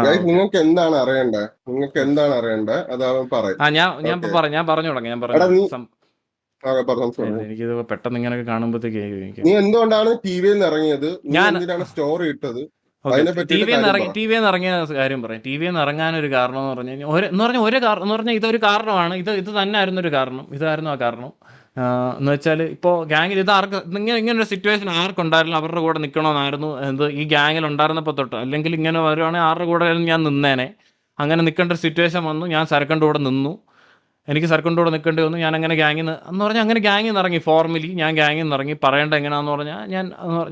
നിങ്ങൾക്ക് എന്താണ് അറിയണ്ടേ? നിങ്ങൾക്ക് എന്താണ് അറിയണ്ടേ? അത് അവൻ പറയും. ഓക്കെ, ഞാൻ പറഞ്ഞു തുടങ്ങാം. എടാ നീ സം- പറഞ്ഞു. എനിക്കിത് പെട്ടെന്ന് ഇങ്ങനെയൊക്കെ കാണുമ്പോഴത്തേക്ക് എനിക്ക് നീ എന്തുകൊണ്ടാണ് ടി വിയിൽ നിന്ന് ഇറങ്ങിയത്? നീ ഞാൻ എന്തിനാണ് സ്റ്റോറി ഇട്ടത്? ഓക്കെ അതിനെ പറ്റിയിട്ട് കാര്യം പറ. ടി വിന്ന് ഇറങ്ങിയ കാര്യം പറയാം. ടി വിന്ന് ഇറങ്ങാനൊരു കാരണം എന്ന് പറഞ്ഞു കഴിഞ്ഞാൽ ഒരു കാരണം എന്ന് പറഞ്ഞാൽ ഇതൊരു കാരണമാണ്. ഇത് തന്നെ ആയിരുന്നു ഒരു കാരണം. ഇതായിരുന്നു ആ കാരണം. എന്ന് വെച്ചാൽ ഇപ്പോൾ ഗ്യാങ്ങിൽ ഇത് ആർക്ക് ഇങ്ങനൊരു സിറ്റുവേഷൻ ആർക്കുണ്ടായിരുന്നു അവരുടെ കൂടെ നിൽക്കണമെന്നായിരുന്നു ഈ ഗ്യാങ്ങിൽ ഉണ്ടായിരുന്നപ്പോൾ തൊട്ട്. അല്ലെങ്കിൽ ഇങ്ങനെ വരുവാണെങ്കിൽ ആരുടെ കൂടെ ഞാൻ നിന്നേനെ. അങ്ങനെ നിൽക്കേണ്ട ഒരു സിറ്റുവേഷൻ വന്നു. ഞാൻ സരക്കൻ്റെ കൂടെ നിന്നു. എനിക്ക് സർക്കിളിൻ്റെ കൂടെ നിൽക്കേണ്ടി വന്നു. ഞാൻ അങ്ങനെ ഗ്യാങ്ങിൽ നിന്ന് എന്ന് പറഞ്ഞാൽ അങ്ങനെ ഗ്യാങ്ങിൽ നിന്ന് ഇറങ്ങി. ഫോർമലി ഞാൻ ഗ്യാങ്ങിൽ നിന്ന് ഇറങ്ങി. പറയേണ്ട എങ്ങനെയാണെന്ന് പറഞ്ഞാൽ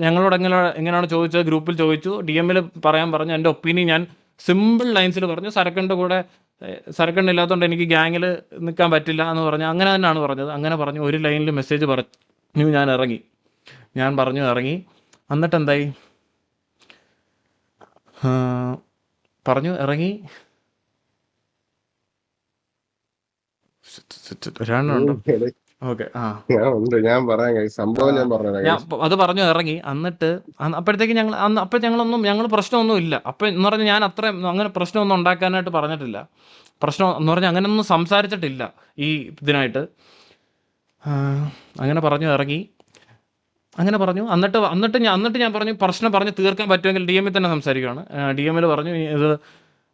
ഞങ്ങളോട് എങ്ങനെയാണ് ചോദിച്ചത്, ഗ്രൂപ്പിൽ ചോദിച്ചു. ഡി എമ്മിൽ പറയാൻ പറഞ്ഞു. എൻ്റെ ഒപ്പീനിയൻ ഞാൻ സിമ്പിൾ ലൈൻസിൽ പറഞ്ഞു. സരക്കൻ്റെ കൂടെ സരക്കണ്ണില്ലാത്തതുകൊണ്ട് എനിക്ക് ഗ്യാങ്ങിൽ നിൽക്കാൻ പറ്റില്ല എന്ന് പറഞ്ഞു. അങ്ങനെ തന്നെയാണ് പറഞ്ഞത്. അങ്ങനെ പറഞ്ഞു. ഒരു ലൈനിൽ മെസ്സേജ് പറഞ്ഞു. ഞാൻ ഇറങ്ങി. ഞാൻ പറഞ്ഞു ഇറങ്ങി. എന്നിട്ട് എന്തായി? പറഞ്ഞു ഇറങ്ങി. ഒരെണ്ണമുണ്ടോ? ഓക്കെ. ഞാൻ പറയാം സംഭവം, ഞാൻ ഞാൻ അത് പറഞ്ഞു ഇറങ്ങി. എന്നിട്ട് അപ്പോഴത്തേക്ക് ഞങ്ങൾ പ്രശ്നമൊന്നും ഇല്ല. അപ്പം എന്ന് പറഞ്ഞാൽ ഞാൻ അത്ര അങ്ങനെ പ്രശ്നമൊന്നും ഉണ്ടാക്കാനായിട്ട് പറഞ്ഞിട്ടില്ല. പ്രശ്നം എന്ന് പറഞ്ഞാൽ അങ്ങനെയൊന്നും സംസാരിച്ചിട്ടില്ല ഈ ഇതിനായിട്ട്. അങ്ങനെ പറഞ്ഞു ഇറങ്ങി. അങ്ങനെ പറഞ്ഞു. എന്നിട്ട് ഞാൻ പറഞ്ഞു പ്രശ്നം പറഞ്ഞ് തീർക്കാൻ പറ്റുമെങ്കിൽ ഡി എമ്മിൽ തന്നെ സംസാരിക്കുകയാണ്. ഡി എമ്മിൽ പറഞ്ഞു ഇത്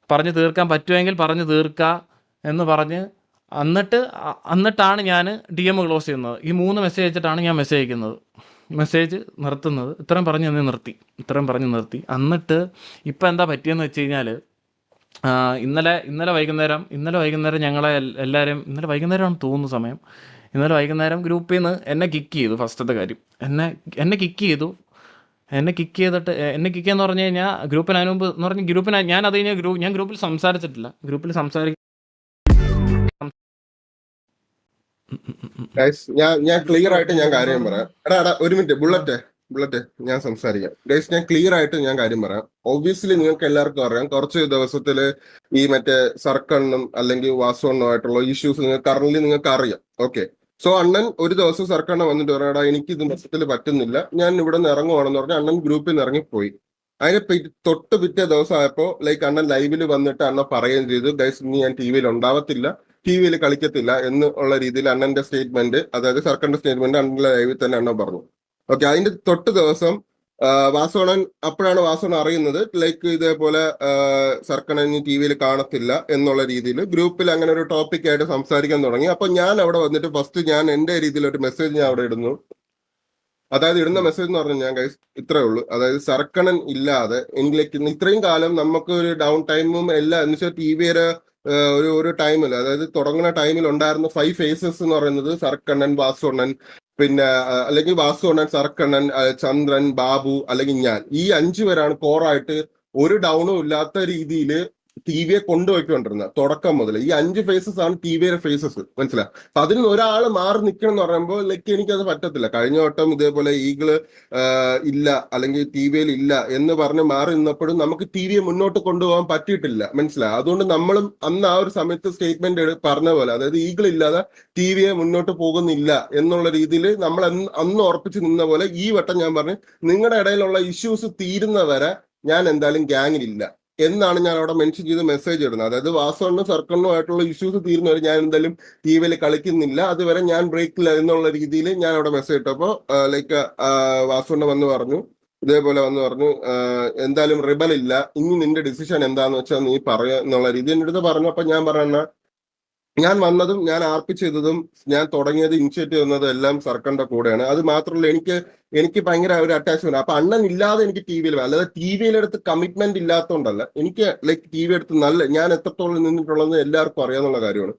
പറഞ്ഞ് തീർക്കാൻ പറ്റുമെങ്കിൽ പറഞ്ഞു തീർക്കുക എന്ന് പറഞ്ഞ് എന്നിട്ടാണ് ഞാൻ ഡി എം ക്ലോസ് ചെയ്യുന്നത്. ഈ 3 മെസ്സേജ് അയച്ചിട്ടാണ് ഞാൻ മെസ്സേജ് അയക്കുന്നത്, മെസ്സേജ് നിർത്തുന്നത്. ഇത്രയും പറഞ്ഞ് നിർത്തി. എന്നിട്ട് ഇപ്പം എന്താ പറ്റിയെന്ന് വെച്ച് കഴിഞ്ഞാൽ ഇന്നലെ വൈകുന്നേരം ഞങ്ങളെ എല്ലാവരും ഇന്നലെ വൈകുന്നേരമാണ് തോന്നുന്ന സമയം. ഇന്നലെ വൈകുന്നേരം ഗ്രൂപ്പിൽ നിന്ന് എന്നെ കിക്ക് ചെയ്തു. ഫസ്റ്റത്തെ കാര്യം എന്നെ കിക്ക് ചെയ്തു. എന്നെ കിക്ക് ചെയ്യുമെന്ന് പറഞ്ഞു കഴിഞ്ഞാൽ ഗ്രൂപ്പിന് അതിന് മുമ്പ് എന്ന് പറഞ്ഞാൽ ഞാൻ അത് കഴിഞ്ഞാൽ ഞാൻ ഗ്രൂപ്പിൽ സംസാരിച്ചിട്ടില്ല. ഞാൻ ക്ലിയർ ആയിട്ട് ഞാൻ കാര്യം പറയാം. എടാ ഒരു മിനിറ്റ്, ബുള്ളറ്റ് ഞാൻ സംസാരിക്കാം. ഗൈസ്, ഞാൻ ക്ലിയർ ആയിട്ട് ഞാൻ കാര്യം പറയാം. ഒബ്വിയസ്ലി നിങ്ങൾക്ക് എല്ലാവർക്കും അറിയാം, കുറച്ച് ദിവസത്തില് ഈ മറ്റേ സർക്കണ്ണും അല്ലെങ്കിൽ വാസുണ്ണുമായിട്ടുള്ള ഇഷ്യൂസ് നിങ്ങൾക്ക് അറിയാം. ഓക്കെ, സോ അണ്ണൻ ഒരു ദിവസം സർക്കണ്ണ വന്നിട്ട് പറയാടാ എനിക്ക് ഇത് മൊത്തത്തിൽ പറ്റുന്നില്ല, ഞാൻ ഇവിടെ നിന്ന് ഇറങ്ങുവാണെന്ന് പറഞ്ഞാൽ അണ്ണൻ ഗ്രൂപ്പിൽ നിന്ന് ഇറങ്ങിപ്പോയി. അതിന് തൊട്ട് പിറ്റേ ദിവസം ആയപ്പോ അണ്ണൻ ലൈവിൽ വന്നിട്ട് അണ്ണൻ പറയുകയും ചെയ്തു ഗൈസ് ഇനി ഞാൻ ടി വിയിൽ ഉണ്ടാവത്തില്ല, ടി വിയിൽ കളിക്കത്തില്ല എന്നുള്ള രീതിയിൽ അണ്ണന്റെ സ്റ്റേറ്റ്മെന്റ്, അതായത് സർക്കാരിന്റെ സ്റ്റേറ്റ്മെന്റ് അണ്ണന്റെ ലൈവിൽ തന്നെ അണ്ണൻ പറഞ്ഞു. ഓക്കെ, അതിന്റെ തൊട്ട് ദിവസം അപ്പോഴാണ് വാസവൻ അറിയുന്നത് ഇതേപോലെ സർക്കണ്ണൻ ടി വിയിൽ കാണത്തില്ല എന്നുള്ള രീതിയിൽ ഗ്രൂപ്പിൽ അങ്ങനെ ഒരു ടോപ്പിക് ആയിട്ട് സംസാരിക്കാൻ തുടങ്ങി. അപ്പൊ ഞാൻ അവിടെ വന്നിട്ട് ഫസ്റ്റ് ഞാൻ എന്റെ രീതിയിൽ ഒരു മെസ്സേജ് ഞാൻ അവിടെ ഇടുന്നു. അതായത് ഇടുന്ന മെസ്സേജ് എന്ന് പറഞ്ഞാൽ ഞാൻ ഗൈസ് ഇത്രേ ഉള്ളൂ. അതായത് സർക്കണൻ ഇല്ലാതെ എനിക്ക് ഇത്രയും കാലം നമുക്ക് ഒരു ഡൗൺ ടൈമും എല്ലാം എന്ന് വെച്ചാൽ ടി വിയുടെ ഒരു ടൈമിൽ, അതായത് തുടങ്ങുന്ന ടൈമിൽ ഉണ്ടായിരുന്ന 5 ഫേസസ് എന്ന് പറയുന്നത് സർക്കണ്ണൻ, വാസുണ്ണൻ, പിന്നെ അല്ലെങ്കിൽ വാസുണ്ണൻ, സർക്കണ്ണൻ, ചന്ദ്രൻ, ബാബു അല്ലെങ്കിൽ ഞാൻ, ഈ 5 പേരാണ് കോറായിട്ട് ഒരു ഡൗണും ഇല്ലാത്ത രീതിയിൽ ടി വിയെ കൊണ്ടുപോയിക്കൊണ്ടിരുന്നത് തുടക്കം മുതൽ. ഈ 5 ഫേസസ് ആണ് ടി വിയുടെ ഫേസസ്, മനസ്സിലായി? അപ്പൊ അതിൽ നിന്ന് ഒരാൾ മാറി നിൽക്കണം എന്ന് പറയുമ്പോൾ എനിക്കത് പറ്റത്തില്ല. കഴിഞ്ഞ വട്ടം ഇതേപോലെ ഈഗിള് ഇല്ല അല്ലെങ്കിൽ ടി വിയിൽ ഇല്ല എന്ന് പറഞ്ഞ് മാറി നിന്നപ്പോഴും നമുക്ക് ടി വിയെ മുന്നോട്ട് കൊണ്ടുപോകാൻ പറ്റിയിട്ടില്ല, മനസ്സിലായി? അതുകൊണ്ട് നമ്മളും അന്ന് ആ ഒരു സമയത്ത് സ്റ്റേറ്റ്മെന്റ് പറഞ്ഞ പോലെ, അതായത് ഈഗിൾ ഇല്ലാതെ ടി വിയെ മുന്നോട്ട് പോകുന്നില്ല എന്നുള്ള രീതിയിൽ നമ്മൾ അന്ന് ഉറപ്പിച്ച് നിന്ന പോലെ ഈ വട്ടം ഞാൻ പറഞ്ഞു നിങ്ങളുടെ ഇടയിലുള്ള ഇഷ്യൂസ് തീരുന്നവരെ ഞാൻ എന്തായാലും ഗ്യാങ്ങിലില്ല എന്നാണ് ഞാൻ അവിടെ മെൻഷൻ ചെയ്ത് മെസ്സേജ് ഇടുന്നത്. അതായത് വാസവണ്ണും സർക്കിളിനുമായിട്ടുള്ള ഇഷ്യൂസ് തീരുന്നവരെ ഞാൻ എന്തായാലും ടി വിയിൽ കളിക്കുന്നില്ല, അതുവരെ ഞാൻ ബ്രേക്കില്ല എന്നുള്ള രീതിയിൽ ഞാൻ അവിടെ മെസ്സേജ് ഇട്ടപ്പോൾ വാസവണ്ണ വന്ന് പറഞ്ഞു, ഇതേപോലെ വന്ന് പറഞ്ഞു എന്തായാലും റിബൽ ഇല്ല, ഇനി നിന്റെ ഡിസിഷൻ എന്താന്ന് വെച്ചാൽ നീ പറയുക എന്നുള്ള രീതി എൻ്റെ അടുത്ത് പറഞ്ഞു. അപ്പൊ ഞാൻ പറഞ്ഞ ഞാൻ വന്നതും ഞാൻ ആർപ്പി ചെയ്തതും ഞാൻ തുടങ്ങിയത് ഇനിഷ്യേറ്റീവ് വന്നതും എല്ലാം സർക്കാരിന്റെ കൂടെയാണ്. അത് മാത്രമല്ല എനിക്ക് ഭയങ്കര ഒരു അറ്റാച്ച്മെന്റ്. അപ്പൊ അണ്ണൻ ഇല്ലാതെ എനിക്ക് ടി വിയിൽ, അല്ലാതെ ടി വിയിലെടുത്ത് കമ്മിറ്റ്മെന്റ് ഇല്ലാത്തതുകൊണ്ടല്ല, എനിക്ക് ടി വി എടുത്ത് ഞാൻ എത്രത്തോളം നിന്നിട്ടുള്ളത് എല്ലാവർക്കും അറിയാവുന്ന കാര്യമാണ്.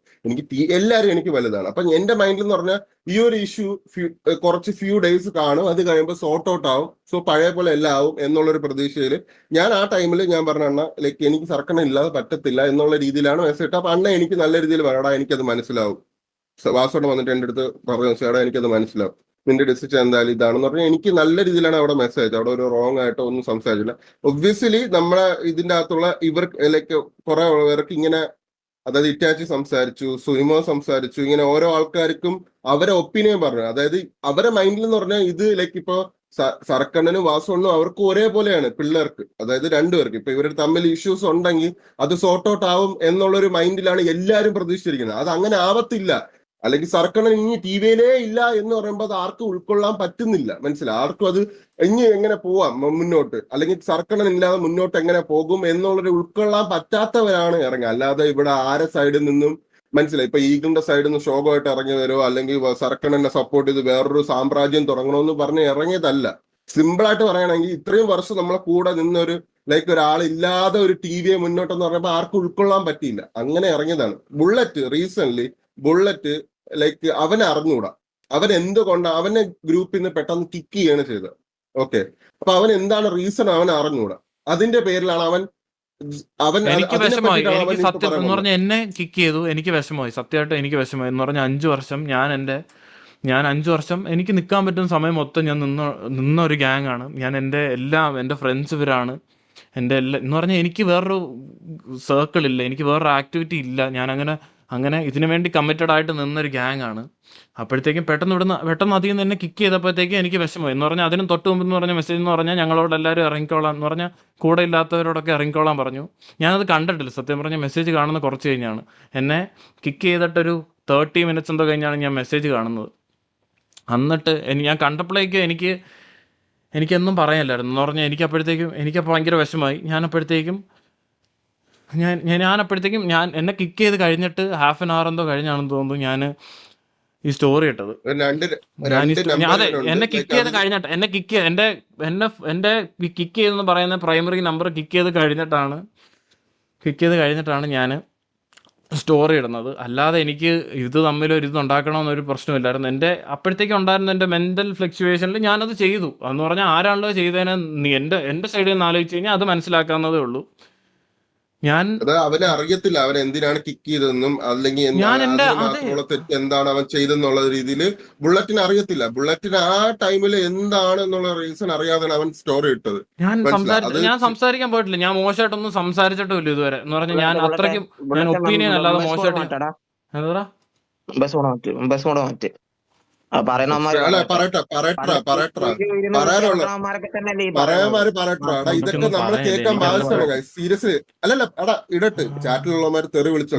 എല്ലാവരും എനിക്ക് വലുതാണ്. അപ്പൊ എന്റെ മൈൻഡിൽ എന്ന് പറഞ്ഞാൽ ഈ ഒരു ഇഷ്യൂ കുറച്ച് ഫ്യൂ ഡേയ്സ് കാണും, അത് കഴിയുമ്പോൾ സോർട്ട് ഔട്ട് ആവും, സോ പഴയ പോലെ എല്ലാം ആവും എന്നുള്ളൊരു പ്രതീക്ഷയിൽ ഞാൻ ആ ടൈമിൽ ഞാൻ പറഞ്ഞ അണ്ണ എനിക്ക് സർക്കണ്ണ ഇല്ലാതെ പറ്റത്തില്ല എന്നുള്ള രീതിയിലാണ് മെസ്സേജ് ഇട്ടത്. അപ്പൊ അണ്ണ എനിക്ക് നല്ല രീതിയിൽ പറയടാ എനിക്കത് മനസ്സിലാവും. വാസോടെ വന്നിട്ട് എൻ്റെ അടുത്ത് പറഞ്ഞു ചേട്ടാ എനിക്കത് മനസ്സിലാവും, നിന്റെ ഡിസിഷൻ എന്തായാലും ഇതാണെന്ന് പറഞ്ഞാൽ എനിക്ക് നല്ല രീതിയിലാണ് അവിടെ മെസ്സേജ്, അവിടെ ഒരു റോങ് ആയിട്ടോ ഒന്നും സംസാരിച്ചില്ല. ഒബ്വിയസ്ലി നമ്മളെ ഇതിന്റെ അകത്തുള്ള കുറെ പേർക്ക് ഇങ്ങനെ, അതായത് ഇറ്റാച്ചി സംസാരിച്ചു, സുനിമോ സംസാരിച്ചു, ഇങ്ങനെ ഓരോ ആൾക്കാർക്കും അവരെ ഒപ്പീനിയൻ പറഞ്ഞു. അതായത് അവരെ മൈൻഡിൽ എന്ന് പറഞ്ഞാൽ ഇത് ഇപ്പോ സർക്കണ്ണനും വാസുണ്ണനും അവർക്ക് ഒരേപോലെയാണ് പിള്ളേർക്ക്, അതായത് രണ്ടുപേർക്ക്. ഇപ്പൊ ഇവർ തമ്മിൽ ഇഷ്യൂസ് ഉണ്ടെങ്കിൽ അത് സോർട്ട് ഔട്ട് ആവും എന്നുള്ളൊരു മൈൻഡിലാണ് എല്ലാവരും പ്രതീക്ഷിച്ചിരിക്കുന്നത്. അത് അങ്ങനെ ആവത്തില്ല. അല്ലെങ്കിൽ സർക്കണ്ണൻ ഇനി ടി വിയിലേ ഇല്ല എന്ന് പറയുമ്പോൾ അത് ആർക്കും ഉൾക്കൊള്ളാൻ പറ്റുന്നില്ല. മനസ്സിലായി? ആർക്കും അത് ഇനി എങ്ങനെ പോവാം മുന്നോട്ട്, അല്ലെങ്കിൽ സർക്കണ്ണൻ ഇല്ലാതെ മുന്നോട്ട് എങ്ങനെ പോകും എന്നുള്ളൊരു ഉൾക്കൊള്ളാൻ പറ്റാത്തവരാണ് ഇറങ്ങുക. അല്ലാതെ ഇവിടെ ആരെ സൈഡിൽ നിന്നും മനസ്സിലായി ഇപ്പൊ ഈഗിളിന്റെ സൈഡിൽ നിന്ന് ശോകമായിട്ട് ഇറങ്ങി വരുമോ, അല്ലെങ്കിൽ സർക്കണ്ണനെ സപ്പോർട്ട് ചെയ്ത് വേറൊരു സാമ്രാജ്യം തുടങ്ങണമെന്ന് പറഞ്ഞ് ഇറങ്ങിയതല്ല. സിമ്പിൾ ആയിട്ട് പറയുകയാണെങ്കിൽ ഇത്രയും വർഷം നമ്മളെ കൂടെ നിന്നൊരു ലൈക്ക് ഒരാളില്ലാതെ ഒരു ടി വിയെ മുന്നോട്ടെന്ന് പറഞ്ഞപ്പോൾ ആർക്കും ഉൾക്കൊള്ളാൻ പറ്റിയില്ല, അങ്ങനെ ഇറങ്ങിയതാണ്. ബുള്ളറ്റ് ലൈക്ക് അവനെ അറിഞ്ഞൂടാ, അവൻ എന്തുകൊണ്ടാണ് അവനെ ഗ്രൂപ്പിൽ നിന്ന് പെട്ടെന്ന് കിക്ക് ചെയ്യാണ് ചെയ്തത്. ഓക്കെ, അപ്പൊ അവൻ എന്താണ് റീസൺ അവൻ അറിഞ്ഞൂടാ. അതിന്റെ പേരിലാണ് അവൻ എനിക്ക് വിഷമമായി. എനിക്ക് സത്യം എന്ന് പറഞ്ഞാൽ എന്നെ കിക്ക് ചെയ്തു, എനിക്ക് വിഷമമായി. സത്യമായിട്ട് എനിക്ക് വിഷമമായി. എന്ന് പറഞ്ഞാൽ 5 വർഷം ഞാൻ 5 വർഷം എനിക്ക് നിൽക്കാൻ പറ്റുന്ന സമയം മൊത്തം ഞാൻ നിന്ന ഒരു ഗ്യാങ് ആണ്. ഞാൻ എൻ്റെ ഫ്രണ്ട്സ് ഇവരാണ്. എൻ്റെ എന്ന് പറഞ്ഞാൽ എനിക്ക് വേറൊരു സർക്കിൾ ഇല്ല, എനിക്ക് വേറൊരു ആക്ടിവിറ്റി ഇല്ല. ഞാൻ അങ്ങനെ ഇതിനു വേണ്ടി കമ്മിറ്റഡ് ആയിട്ട് നിന്നൊരു ഗ്യാങ് ആണ്. അപ്പോഴത്തേക്കും പെട്ടെന്ന് അതിൽ നിന്ന് എന്നെ കിക്ക് ചെയ്തപ്പോഴത്തേക്കും എനിക്ക് വിഷമമായി. എന്ന് പറഞ്ഞാൽ അതിനും തൊട്ട് മുമ്പ് എന്ന് പറഞ്ഞ മെസ്സേജ് എന്ന് പറഞ്ഞാൽ ഞങ്ങളോട് എല്ലാവരും ഇറങ്ങിക്കോളാം എന്ന് പറഞ്ഞാൽ കൂടെ ഇല്ലാത്തവരോടൊക്കെ ഇറങ്ങിക്കോളാൻ പറഞ്ഞു. ഞാനത് കണ്ടിട്ടില്ല സത്യം പറഞ്ഞാൽ. മെസ്സേജ് കാണുന്ന കുറച്ച് കഴിഞ്ഞാണ്. എന്നെ കിക്ക് ചെയ്തിട്ടൊരു 30 മിനിറ്റ്സ് എന്തോ കഴിഞ്ഞാണ് ഞാൻ മെസ്സേജ് കാണുന്നത്. എന്നിട്ട് ഞാൻ കണ്ടപ്പോഴേക്കും എനിക്കൊന്നും പറയാനില്ലായിരുന്നു. എന്ന് പറഞ്ഞാൽ എനിക്കപ്പോൾ ഭയങ്കര വിഷമമായി. ഞാനപ്പോഴത്തേക്കും എന്നെ കിക്ക് ചെയ്ത് കഴിഞ്ഞിട്ട് ഹാഫ് ആൻ അവർ എന്തോ കഴിഞ്ഞാണെന്ന് തോന്നുന്നു ഞാൻ ഈ സ്റ്റോറി ഇട്ടത്. അതെ, എന്നെ കിക്ക് ചെയ്ത് കഴിഞ്ഞിട്ട് എന്നെ കിക്ക് ചെയ്തെന്ന് പറയുന്ന പ്രൈമറി നമ്പർ കിക്ക് ചെയ്ത് കഴിഞ്ഞിട്ടാണ് ഞാൻ സ്റ്റോറി ഇടുന്നത്. അല്ലാതെ എനിക്ക് ഇത് തമ്മിലൊരു ഇതുണ്ടാക്കണമെന്നൊരു പ്രശ്നമില്ലായിരുന്നു. അപ്പോഴത്തേക്കും ഉണ്ടായിരുന്ന എൻ്റെ മെൻ്റൽ ഫ്ലക്ച്വേഷനിൽ ഞാനത് ചെയ്തു. എന്ന് പറഞ്ഞാൽ ആരാണല്ലോ ചെയ്തതിനെ എൻ്റെ സൈഡിൽ നിന്ന് ആലോചിച്ച് കഴിഞ്ഞാൽ അത് മനസ്സിലാക്കാവുന്നതേ ഉള്ളൂ. അവനെ അറിയത്തില്ല അവൻ എന്തിനാണ് കിക്ക് ചെയ്തതെന്നും അല്ലെങ്കിൽ തെറ്റ് എന്താണ് അവൻ ചെയ്തെന്നുള്ള രീതിയിൽ ബുള്ളറ്റിന് അറിയത്തില്ല. ബുള്ളറ്റിന് ആ ടൈമിൽ എന്താണ് എന്നുള്ള റീസൺ അറിയാതെ അവൻ സ്റ്റോറി ഇട്ടത്. ഞാൻ സംസാരിക്കാൻ പോയിട്ടില്ല, ഞാൻ മോശമായിട്ടൊന്നും സംസാരിച്ചിട്ടില്ല ഇതുവരെ. എന്ന് പറഞ്ഞാൽ ഞാൻ അത്രയ്ക്കും ഒപ്പീനിയൻ അല്ലാതെ മോശമായിട്ട് ഇതൊക്കെ നമ്മളെ കേൾക്കാൻ ബാധിച്ചാണ്. സീരിയസ്ലി അല്ലല്ല എടാ ഇടട്ട് ചാറ്റിലുള്ളവന്മാര് തെറി വിളിച്ചോ.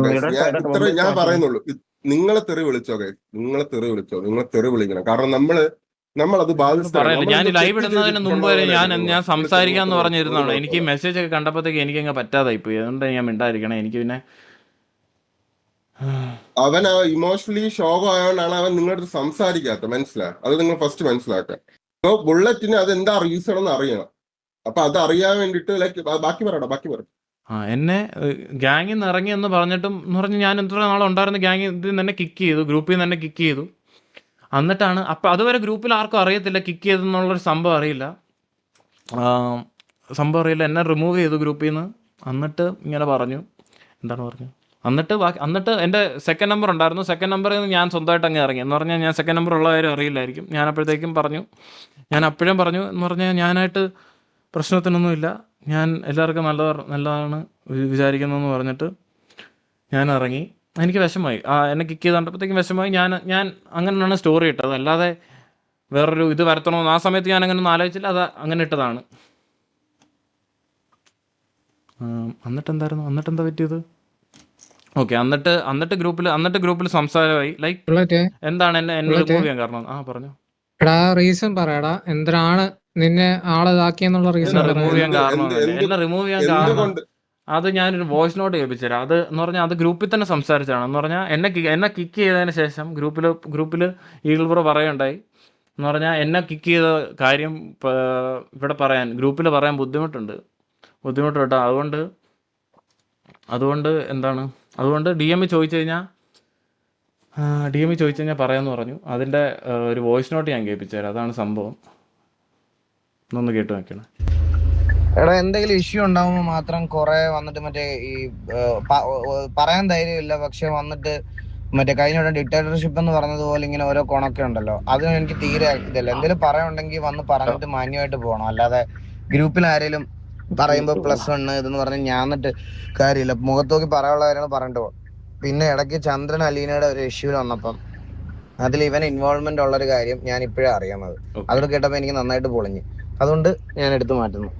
ഞാൻ പറയുന്നുള്ളൂ, നിങ്ങളെ തെറി വിളിച്ചോ, നിങ്ങളെ തെറി വിളിക്കണം. കാരണം നമ്മളത് പറയല്ല. ഞാൻ ലൈവ് ഇടുന്നതിന് മുമ്പ് വരെ ഞാൻ സംസാരിക്കാന്ന് പറഞ്ഞിരുന്നാണ്. എനിക്ക് മെസ്സേജ് ഒക്കെ കണ്ടപ്പോഴത്തേക്ക് എനിക്കങ്ങ് പറ്റാതായി പോയി. അതുകൊണ്ട് ഞാൻ മിണ്ടായിരിക്കണം. എനിക്ക് പിന്നെ അവൻ ഇമോഷണലി ഷോക്ക് ആയതുകൊണ്ടാണ് അവൻ നിങ്ങളുടെ സംസാരിക്കാത്ത. മനസ്സിലായി? അത് നിങ്ങൾ ഫസ്റ്റ് മനസ്സിലാക്കുക. സോ ബുള്ളറ്റിന് അതെന്താ റീസൺ എന്ന് അറിയണം. അപ്പൊ അത് അറിയാൻ വേണ്ടിട്ട് ലൈക്ക് ബാക്കി പറ. എന്നെ ഗ്യാങ്ങിൽ നിന്ന് ഇറങ്ങി എന്ന് പറഞ്ഞിട്ടും എന്ന് പറഞ്ഞ് ഞാൻ എത്ര നാളെ ഉണ്ടായിരുന്ന ഗ്യാങ്ങിൽ തന്നെ കിക്ക് ചെയ്തു, ഗ്രൂപ്പിൽ നിന്ന് തന്നെ കിക്ക് ചെയ്തു. എന്നിട്ടാണ് അപ്പം അതുവരെ ഗ്രൂപ്പിൽ ആർക്കും അറിയത്തില്ല കിക്ക് ചെയ്തെന്നുള്ളൊരു സംഭവം അറിയില്ല. എന്നെ റിമൂവ് ചെയ്തു ഗ്രൂപ്പിൽ നിന്ന്. എന്നിട്ട് ഇങ്ങനെ പറഞ്ഞു, എന്താണ് പറഞ്ഞു, എന്നിട്ട് എൻ്റെ സെക്കൻഡ് നമ്പർ ഉണ്ടായിരുന്നു. സെക്കൻഡ് നമ്പറിൽ നിന്ന് ഞാൻ സ്വന്തമായിട്ട് അങ്ങ് ഇറങ്ങി. എന്ന് പറഞ്ഞാൽ ഞാൻ സെക്കൻഡ് നമ്പർ ഉള്ള കാര്യം അറിയില്ലായിരിക്കും. ഞാൻ അപ്പോഴത്തേക്കും പറഞ്ഞു, ഞാൻ അപ്പോഴും പറഞ്ഞു എന്ന് പറഞ്ഞാൽ ഞാനായിട്ട് പ്രശ്നത്തിനൊന്നുമില്ല, ഞാൻ എല്ലാവർക്കും നല്ലതാണ് വിചാരിക്കുന്നതെന്ന് പറഞ്ഞിട്ട് ഞാൻ ഇറങ്ങി. എനിക്ക് വിഷമമായി, എന്നെ കിക്ക് ചെയ്ത് കണ്ടപ്പോഴത്തേക്കും വിഷമമായി. ഞാൻ അങ്ങനെയാണ് സ്റ്റോറി ഇട്ടത്. അല്ലാതെ വേറൊരു ഇത് വരത്തണമെന്ന് ആ സമയത്ത് ഞാൻ അങ്ങനെ ഒന്നും ആലോചിച്ചില്ല. അത് അങ്ങനെ ഇട്ടതാണ്. എന്നിട്ടെന്താ പറ്റിയത്? ഓക്കെ, എന്നിട്ട് ഗ്രൂപ്പിൽ സംസാരമായി. ലൈക്ക് എന്താണ് എന്നെ റിമൂവ് ചെയ്യാൻ കാരണം? പറഞ്ഞു. എടാ റീസൺ പറയടാ, എന്തിനാണ് നിന്നെ ആളിതാക്കിയെന്നുള്ള റീസൺ റിമൂവ് ചെയ്യാൻ കാരണം? എന്നെ റിമൂവ് ചെയ്യാൻ കാരണം അത് ഞാനൊരു വോയിസ് നോട്ട് കേൾപ്പിച്ചു തരാം. അത് എന്ന് പറഞ്ഞാൽ അത് ഗ്രൂപ്പിൽ തന്നെ സംസാരിച്ചാണ്. എന്ന് പറഞ്ഞാൽ എന്നെ കിക്ക് ചെയ്തതിന് ശേഷം ഗ്രൂപ്പിൽ ഈഗിൾ ബ്രോ പറയുണ്ടായി. എന്ന് പറഞ്ഞാൽ എന്നെ കിക്ക് ചെയ്ത കാര്യം ഇവിടെ ഗ്രൂപ്പിൽ പറയാൻ ബുദ്ധിമുട്ട് കേട്ടോ. അതുകൊണ്ട് ഡി എം ചോദിച്ചു കഴിഞ്ഞാൽ പറയാമെന്ന് പറഞ്ഞു. അതിൻ്റെ ഒരു വോയിസ് നോട്ട് ഞാൻ കേൾപ്പിച്ചു തരാം. അതാണ് സംഭവം. ഒന്ന് കേട്ട് നോക്കണം. എടാ എന്തെങ്കിലും ഇഷ്യൂ ഉണ്ടാവുമ്പോൾ മാത്രം കുറെ വന്നിട്ട് മറ്റേ ഈ പറയാൻ ധൈര്യമില്ല, പക്ഷെ വന്നിട്ട് മറ്റേ കഴിഞ്ഞ ഡിക്റ്റേറ്റർഷിപ്പ് എന്ന് പറഞ്ഞതുപോലെ ഇങ്ങനെ ഓരോ കൊണൊക്കെ ഉണ്ടല്ലോ. അതിന് എനിക്ക് തീരെ ഇതല്ല. എന്തെങ്കിലും പറയാനുണ്ടെങ്കിൽ വന്ന് പറഞ്ഞിട്ട് മാന്യമായിട്ട് പോകണം. അല്ലാതെ ഗ്രൂപ്പിൽ ആരെങ്കിലും പറയുമ്പോൾ +1 ഇതെന്ന് പറഞ്ഞാൽ ഞാൻ എന്നിട്ട് കാര്യമില്ല. മുഖത്ത് നോക്കി പറയാനുള്ള കാര്യങ്ങൾ പറഞ്ഞിട്ട് പോകും. പിന്നെ ഇടയ്ക്ക് ചന്ദ്രൻ അലീനയുടെ ഒരു ഇഷ്യൂവിൽ വന്നപ്പം അതിൽ ഇവൻ ഇൻവോൾവ്മെന്റ് ഉള്ള ഒരു കാര്യം ഞാൻ ഇപ്പോഴേ അറിയുന്നത്. ഓക്കെ. അതോട് കേട്ടപ്പോ എനിക്ക് നന്നായിട്ട് പൊളിഞ്ഞു. അതുകൊണ്ട് ഞാൻ എടുത്തു മാറ്റുന്നു.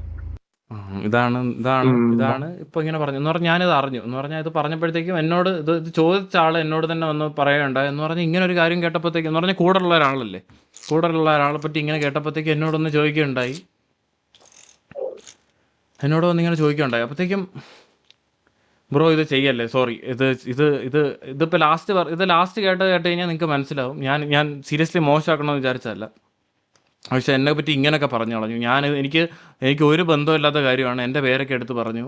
ഇതാണ് ഇതാണ് ഉം. ഇതാണ് ഇപ്പൊ ഇങ്ങനെ പറഞ്ഞു എന്ന് പറഞ്ഞാൽ ഞാനിത് അറിഞ്ഞു എന്ന് പറഞ്ഞാൽ ഇത് പറഞ്ഞപ്പോഴത്തേക്കും എന്നോട് ഇത് ചോദിച്ച ആൾ എന്നോട് തന്നെ വന്ന് പറയുകയുണ്ടായി എന്ന് പറഞ്ഞാൽ ഇങ്ങനെ ഒരു കാര്യം കേട്ടപ്പോഴത്തേക്കും എന്ന് പറഞ്ഞാൽ കൂടെയുള്ള ഒരാളല്ലേ, കൂടെയുള്ള ഒരാളെ പറ്റി ഇങ്ങനെ കേട്ടപ്പോഴത്തേക്കും എന്നോടൊന്ന് ചോദിക്കുകയുണ്ടായി, എന്നോട് വന്ന് ഇങ്ങനെ ചോദിക്കുകയുണ്ടായി. അപ്പോഴത്തേക്കും ബ്രോ ഇത് ചെയ്യല്ലേ, സോറി, ഇതിപ്പോൾ ലാസ്റ്റ് കേട്ട് കഴിഞ്ഞാൽ നിങ്ങൾക്ക് മനസ്സിലാവും. ഞാൻ സീരിയസ്ലി മോശമാക്കണമെന്ന് വിചാരിച്ചതല്ല, പക്ഷെ എന്നെ പറ്റി ഇങ്ങനെയൊക്കെ പറഞ്ഞു കളഞ്ഞു. എനിക്ക് ഒരു ബന്ധമില്ലാത്ത കാര്യമാണ്, എൻ്റെ പേരൊക്കെ എടുത്ത് പറഞ്ഞു.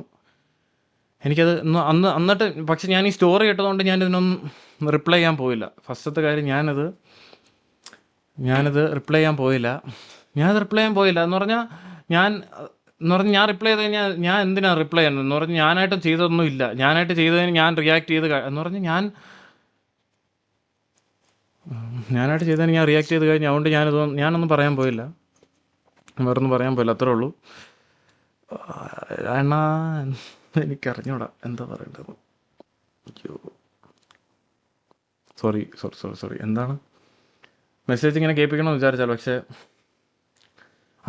എനിക്കത് എന്നിട്ട് പക്ഷെ ഞാൻ ഈ സ്റ്റോറി കേട്ടതുകൊണ്ട് ഞാൻ ഇതിനൊന്നും റിപ്ലൈ ചെയ്യാൻ പോയില്ല. ഫസ്റ്റത്തെ കാര്യം ഞാനത് റിപ്ലൈ ചെയ്യാൻ പോയില്ല എന്ന് പറഞ്ഞാൽ ഞാൻ റിപ്ലൈ ചെയ്ത് കഴിഞ്ഞാൽ ഞാൻ എന്തിനാണ് റിപ്ലൈ ചെയ്യുന്നത് എന്ന് പറഞ്ഞാൽ ഞാനായിട്ട് ചെയ്തതൊന്നും ഇല്ല. ഞാനായിട്ട് ചെയ്തതിന് ഞാൻ റിയാക്ട് ചെയ്ത് എന്ന് പറഞ്ഞാൽ ഞാനായിട്ട് ചെയ്തതിന് ഞാൻ റിയാക്ട് ചെയ്ത് കഴിഞ്ഞാൽ അതുകൊണ്ട് ഞാനൊന്നും പറയാൻ പോയില്ല, വേറൊന്നും പറയാൻ പോയില്ല, അത്രേ ഉള്ളൂ. എന്നാ എനിക്കറിഞ്ഞൂടാ എന്താ പറയേണ്ടത്. അയ്യോ, സോറി. എന്താണ് മെസ്സേജ് ഇങ്ങനെ കേൾപ്പിക്കണമെന്ന് വിചാരിച്ചാൽ, പക്ഷേ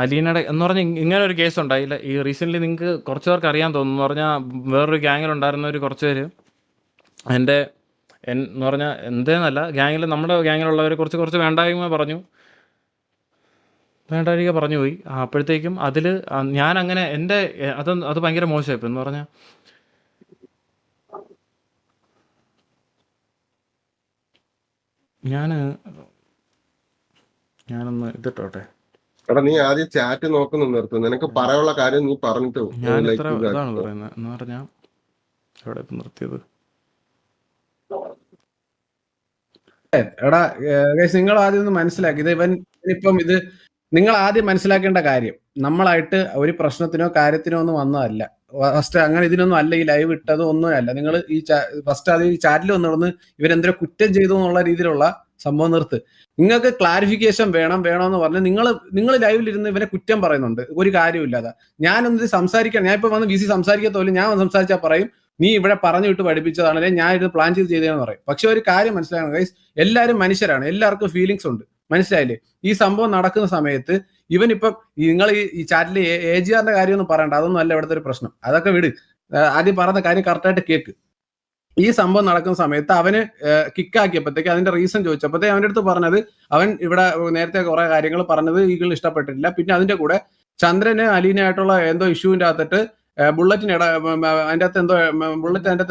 അലീനയുടെ എന്ന് പറഞ്ഞാൽ ഇങ്ങനെ ഒരു കേസ് ഉണ്ടായില്ല. ഈ റീസെൻ്റ്ലി നിങ്ങൾക്ക് കുറച്ച് പേർക്ക് അറിയാൻ തോന്നുന്നു എന്ന് പറഞ്ഞാൽ വേറൊരു ഗ്യാങ്ങിലുണ്ടായിരുന്നവർ കുറച്ച് പേര് എന്ന് പറഞ്ഞാൽ എന്തേന്നല്ല, നമ്മുടെ ഗ്യാങ്ങിലുള്ളവരെ കുറച്ച് വേണ്ടായ്മ പറഞ്ഞു പോയി. അപ്പോഴത്തേക്കും അതിൽ ഞാൻ അങ്ങനെ അത് ഭയങ്കര മോശമായിപ്പോൾ എന്ന് പറഞ്ഞാൽ ഞാനൊന്ന് ഇതിട്ടോട്ടെ. എടാ നീ ആദ്യം ചാറ്റ് നോക്കുന്നു നിർത്തും, നിനക്ക് പറയാനുള്ള കാര്യം നീ പറഞ്ഞിട്ട് ഞാൻ like ഇത്ര ഇതാക്ക്. ഇതാണ് പറയുന്നത് എന്ന് പറഞ്ഞാൽ എവിടെ ഇപ്പം നിർത്തിയത്. എടാ നിങ്ങൾ ആദ്യം ഒന്ന് മനസ്സിലാക്കി ഇപ്പം ഇത് നിങ്ങൾ ആദ്യം മനസ്സിലാക്കേണ്ട കാര്യം, നമ്മളായിട്ട് ഒരു പ്രശ്നത്തിനോ കാര്യത്തിനോ ഒന്നും വന്നതല്ല. ഫസ്റ്റ് അങ്ങനെ ഇതിനൊന്നും അല്ല, ഈ ലൈവ് ഇട്ടതും ഒന്നും അല്ല. നിങ്ങൾ ഈ ഫസ്റ്റ് അത് ഈ ചാറ്റിൽ വന്നിടന്ന് ഇവരെന്തോ കുറ്റം ചെയ്തു എന്നുള്ള രീതിയിലുള്ള സംഭവം നിർത്ത്. നിങ്ങൾക്ക് ക്ലാരിഫിക്കേഷൻ വേണമെന്ന് പറഞ്ഞ് നിങ്ങൾ ലൈവിലിരുന്ന് ഇവനെ കുറ്റം പറയുന്നുണ്ട്, ഒരു കാര്യമില്ലാതെ. ഞാനൊന്ന് സംസാരിക്കാൻ, ഞാൻ ഇപ്പൊ വന്ന് VC സംസാരിക്കത്തോലും ഞാൻ സംസാരിച്ചാൽ പറയും നീ ഇവിടെ പറഞ്ഞു വിട്ട് പഠിപ്പിച്ചതാണല്ലേ, ഞാൻ ഇത് പ്ലാൻ ചെയ്തതെന്ന് പറയും. പക്ഷെ ഒരു കാര്യം മനസ്സിലാക്കണം ഗൈസ്, എല്ലാവരും മനുഷ്യരാണ്, എല്ലാവർക്കും ഫീലിങ്സ് ഉണ്ട്, മനസ്സിലായില്ലേ? ഈ സംഭവം നടക്കുന്ന സമയത്ത് ഇവനിപ്പം നിങ്ങൾ ഈ ചാറ്റിൽ AGRന്റെ കാര്യം ഒന്നും പറയണ്ട, അതൊന്നും അല്ല ഇവിടുത്തെ ഒരു പ്രശ്നം, അതൊക്കെ വിട്. ആദ്യം പറഞ്ഞ കാര്യം കറക്റ്റായിട്ട് കേക്ക്. ഈ സംഭവം നടക്കുന്ന സമയത്ത് അവന് കിക്കാക്കിയപ്പോഴത്തേക്ക് അതിന്റെ റീസൺ ചോദിച്ചപ്പോഴത്തേക്ക് അവന്റെ അടുത്ത് പറഞ്ഞത് അവൻ ഇവിടെ നേരത്തെ കുറെ കാര്യങ്ങൾ പറഞ്ഞത് ഈഗിളിന് ഇഷ്ടപ്പെട്ടിട്ടില്ല. പിന്നെ അതിന്റെ കൂടെ ചന്ദ്രന് അലീനായിട്ടുള്ള എന്തോ ഇഷ്യൂവിന്റെ അകത്തിട്ട് ബുള്ളറ്റ് അതിന്റെ അകത്ത്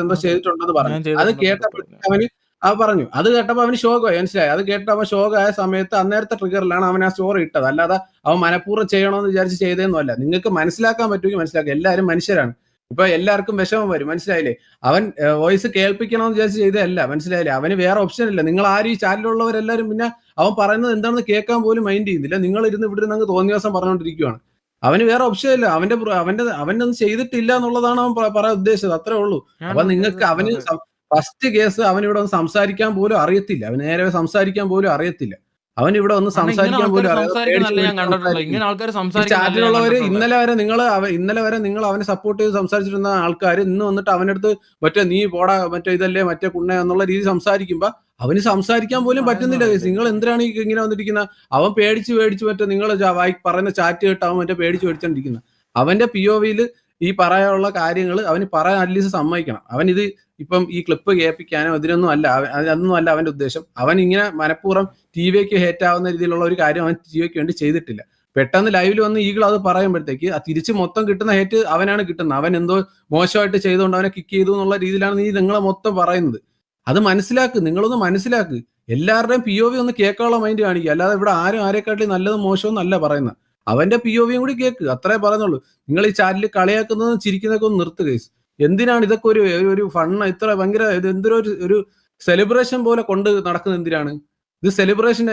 എന്തോ ചെയ്തിട്ടുണ്ടെന്ന് പറഞ്ഞു. അത് കേട്ടപ്പോഴത്തേക്ക് അവൻ പറഞ്ഞു, അത് കേട്ടപ്പോ അവന് ഷോക്കായി, മനസ്സിലായി? അത് കേട്ടപ്പോൾ അവൻ ഷോക്കായ സമയത്ത് അന്നേരത്തെ ട്രിഗറിലാണ് അവൻ ആ സ്റ്റോറി ഇട്ടത്, അല്ലാതെ അവൻ മനഃപൂർവ്വം ചെയ്യണമെന്ന് വിചാരിച്ച് ചെയ്തതൊന്നും അല്ല. നിങ്ങൾക്ക് മനസ്സിലാക്കാൻ പറ്റുമെങ്കിൽ മനസ്സിലാക്കുക, എല്ലാവരും മനുഷ്യരാണ്. ഇപ്പൊ എല്ലാവർക്കും വിഷമം വരും, മനസ്സിലായില്ലേ? അവൻ വോയിസ് കേൾപ്പിക്കണമെന്ന് വിചാരിച്ച് ചെയ്തതല്ല, മനസ്സിലായില്ലേ? അവന് വേറെ ഓപ്ഷൻ ഇല്ല. നിങ്ങൾ ആരും ഈ ചാനലിലുള്ളവരെല്ലാരും പിന്നെ അവൻ പറയുന്നത് എന്താണെന്ന് കേൾക്കാൻ പോലും മൈൻഡ് ചെയ്യുന്നില്ല. നിങ്ങൾ ഇരുന്ന് ഇവിടെ നിന്ന് തോന്നിയ ദിവസം പറഞ്ഞുകൊണ്ടിരിക്കുകയാണ്. അവന് വേറെ ഓപ്ഷൻ ഇല്ല, അവനൊന്നും ചെയ്തിട്ടില്ല എന്നുള്ളതാണ് അവൻ പറയാൻ ഉദ്ദേശിച്ചത്, അത്രേ ഉള്ളൂ. അപ്പൊ നിങ്ങൾക്ക് അവന് ഫസ്റ്റ് കേസ് അവൻ ഇവിടെ ഒന്ന് സംസാരിക്കാൻ പോലും അറിയത്തില്ല, അവന് നേരെ സംസാരിക്കാൻ പോലും അറിയത്തില്ല. അവൻ ഇവിടെ ഒന്ന് സംസാരിക്കാൻ പോലും ചാറ്റിലുള്ളവര് ഇന്നലെ വരെ നിങ്ങൾ അവനെ സപ്പോർട്ട് ചെയ്ത് സംസാരിച്ചിരുന്ന ആൾക്കാർ ഇന്ന് വന്നിട്ട് അവനടുത്ത് മറ്റേ നീ പോടാ മറ്റേ ഇതല്ലേ മറ്റേ കുണ്ണ എന്നുള്ള രീതി സംസാരിക്കുമ്പോ അവന് സംസാരിക്കാൻ പോലും പറ്റുന്നില്ല. നിങ്ങൾ എന്തിനാണ് ഇങ്ങനെ വന്നിരിക്കുന്നത്? അവൻ പേടിച്ച് മറ്റേ നിങ്ങൾ പറയുന്ന ചാറ്റ് കേട്ട് അവൻ മറ്റേ പേടിച്ചോണ്ടിരിക്കുന്നത്. അവന്റെ POVയിൽ ഈ പറയാനുള്ള കാര്യങ്ങൾ അവന് പറയാൻ അറ്റ്ലീസ്റ്റ് സമ്മതിക്കണം. അവൻ ഇത് ഇപ്പം ഈ ക്ലിപ്പ് കേൾപ്പിക്കാനോ അതൊന്നും അല്ല അവന്റെ ഉദ്ദേശം. അവൻ ഇങ്ങനെ മനഃപൂർവ്വം TVക്ക് ഹേറ്റ് ആവുന്ന രീതിയിലുള്ള ഒരു കാര്യം അവൻ TVക്ക് വേണ്ടി ചെയ്തിട്ടില്ല. പെട്ടെന്ന് ലൈവിൽ വന്ന് ഈഗിൾ അത് പറയുമ്പോഴത്തേക്ക് തിരിച്ച് മൊത്തം കിട്ടുന്ന ഹേറ്റ് അവനാണ് കിട്ടുന്നത്. അവൻ എന്തോ മോശമായിട്ട് ചെയ്തുകൊണ്ട് അവനെ കിക്ക് ചെയ്തു എന്നുള്ള രീതിയിലാണ് നിങ്ങളെ മൊത്തം പറയുന്നത്. അത് മനസ്സിലാക്ക്, നിങ്ങളൊന്ന് മനസ്സിലാക്ക്. എല്ലാവരുടെയും POV ഒന്ന് കേൾക്കാനുള്ള മൈൻഡ് കാണിക്കുക, അല്ലാതെ ഇവിടെ ആരും ആരെക്കാട്ടിലും നല്ലതും മോശവും അല്ല പറയുന്നത്. അവന്റെ POVയും കൂടി കേക്ക്, അത്രേ പറയുന്നുള്ളൂ. നിങ്ങൾ ഈ ചാറ്റിൽ കളിയാക്കുന്നതും ചിരിക്കുന്നതൊക്കെ ഒന്ന് നിർത്തുക. എന്തിനാണ് ഇതൊക്കെ ഒരു ഫണ്ണ് ഇത്ര ഭയങ്കര എന്തൊരു ഒരു സെലിബ്രേഷൻ പോലെ കൊണ്ട് നടക്കുന്നത്? എന്തിനാണ് ഇത് സെലിബ്രേഷൻ?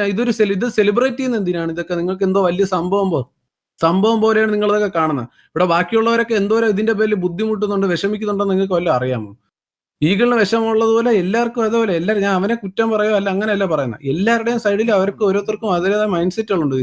ഇത് സെലിബ്രേറ്റ് ചെയ്യുന്നത് എന്തിനാണ്? ഇതൊക്കെ നിങ്ങൾക്ക് എന്തോ വലിയ സംഭവം പോലെയാണ് നിങ്ങളിതൊക്കെ കാണുന്നത്. ഇവിടെ ബാക്കിയുള്ളവരൊക്കെ എന്തോരം ഇതിന്റെ പേരിൽ ബുദ്ധിമുട്ടുന്നുണ്ട്, വിഷമിക്കുന്നുണ്ടെന്ന് നിങ്ങൾക്ക് വല്ലതും അറിയാമോ? ഈഗിളിന് വിഷമമുള്ളതുപോലെ എല്ലാവർക്കും അതുപോലെ. എല്ലാവരും, ഞാൻ അവനെ കുറ്റം പറയുക അല്ല, അങ്ങനെയല്ല പറയുന്നത്. എല്ലാവരുടെയും സൈഡിൽ അവർക്ക് ഓരോരുത്തർക്കും അതിൻ്റെതായ മൈൻഡ് സെറ്റുകളുണ്ട്.